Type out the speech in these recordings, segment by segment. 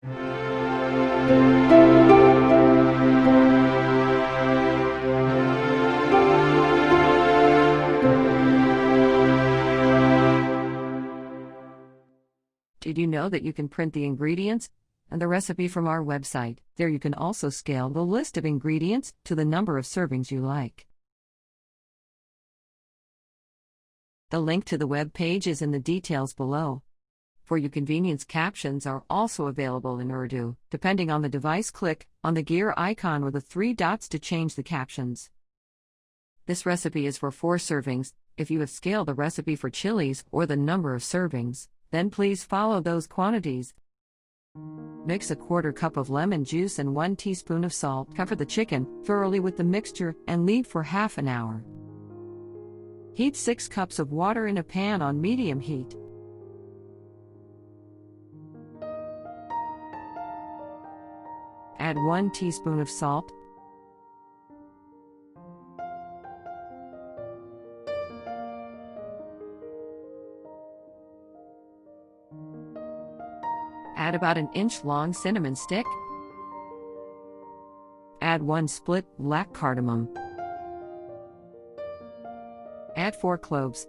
Did you know that you can print the ingredients and the recipe from our website? There you can also scale the list of ingredients to the number of servings you like. The link to the web page is in the details below. For your convenience, captions are also available in Urdu. Depending on the device, click on the gear icon with the 3 dots to change the captions. This recipe is for 4 servings. If you have scaled the recipe for chilies or the number of servings, then please follow those quantities. Mix a 1/4 cup of lemon juice and 1 teaspoon of salt. Cover the chicken thoroughly with the mixture and leave for half an hour. Heat 6 cups of water in a pan on medium heat. Add 1 teaspoon of salt. Add about an inch-long cinnamon stick. Add 1 split black cardamom. Add 4 cloves.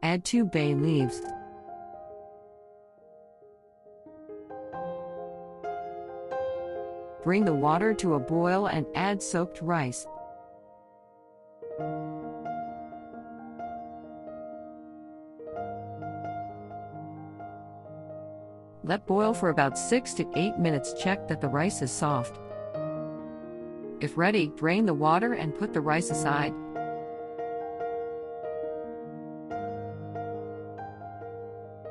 Add 2 bay leaves. Bring the water to a boil and add soaked rice. Let boil for about 6 to 8 minutes. Check that the rice is soft. If ready, drain the water and put the rice aside.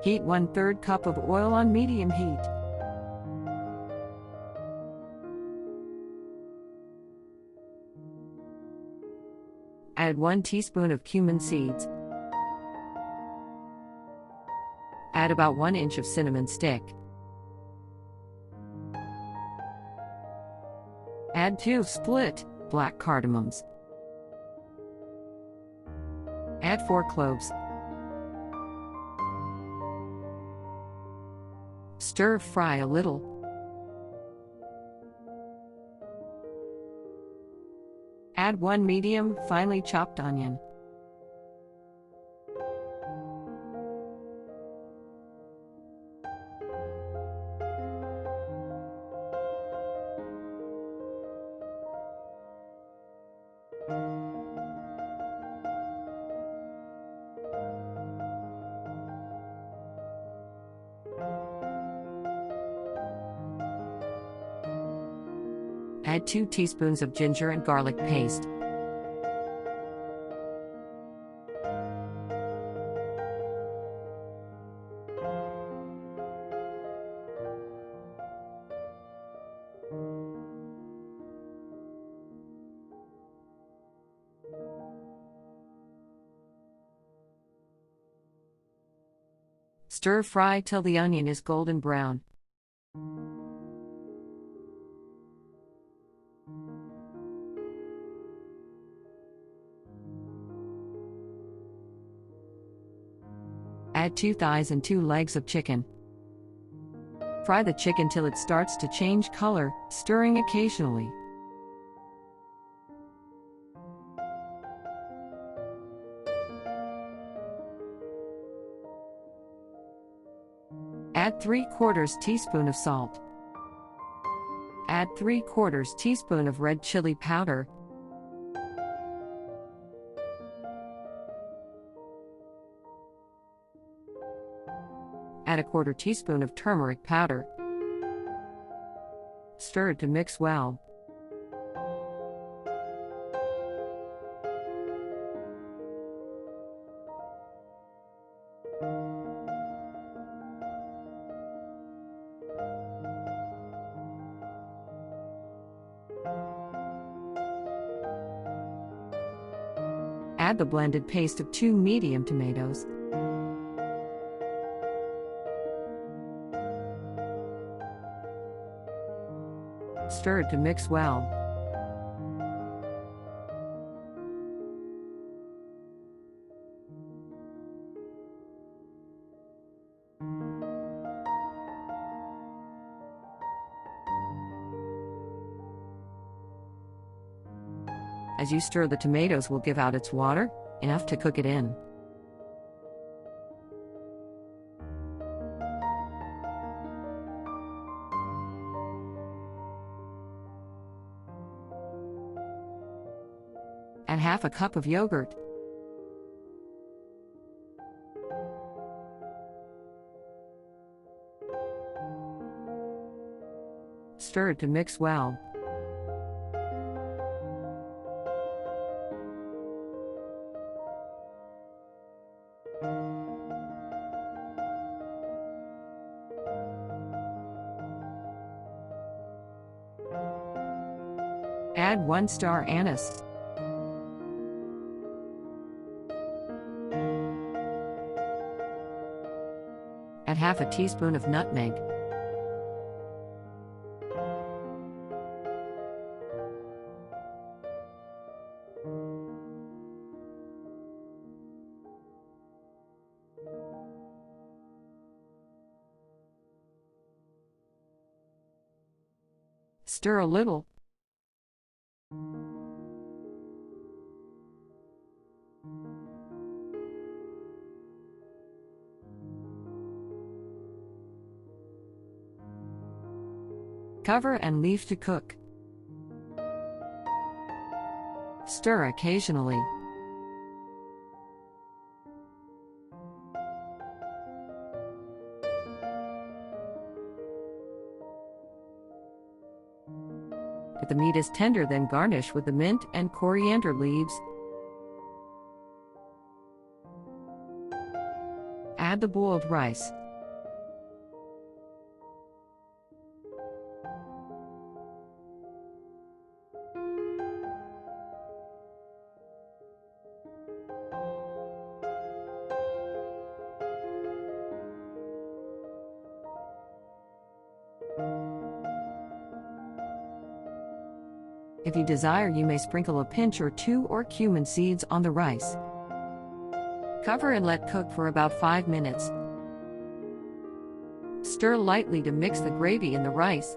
Heat 1/3 cup of oil on medium heat. Add 1 teaspoon of cumin seeds. Add about 1 inch of cinnamon stick. Add 2 split black cardamoms. Add 4 cloves. Stir fry a little. Add 1 medium, finely chopped onion. Add 2 teaspoons of ginger and garlic paste. Stir fry till the onion is golden brown. Add 2 thighs and 2 legs of chicken. Fry the chicken till it starts to change color, stirring occasionally. Add 3/4 teaspoon of salt. Add 3/4 teaspoon of red chili powder. Add a 1/4 teaspoon of turmeric powder. Stir to mix well. Add the blended paste of 2 medium tomatoes. Stir to mix well. As you stir, the tomatoes will give out its water, enough to cook it in. Add half a cup of yogurt. Stir to mix well. Add 1 star anise. Add half a teaspoon of nutmeg. Stir a little. Cover and leave to cook. Stir occasionally. If the meat is tender, then garnish with the mint and coriander leaves. Add the boiled rice. If you desire, you may sprinkle a pinch or 2 or cumin seeds on the rice. Cover and let cook for about 5 minutes. Stir lightly to mix the gravy in the rice.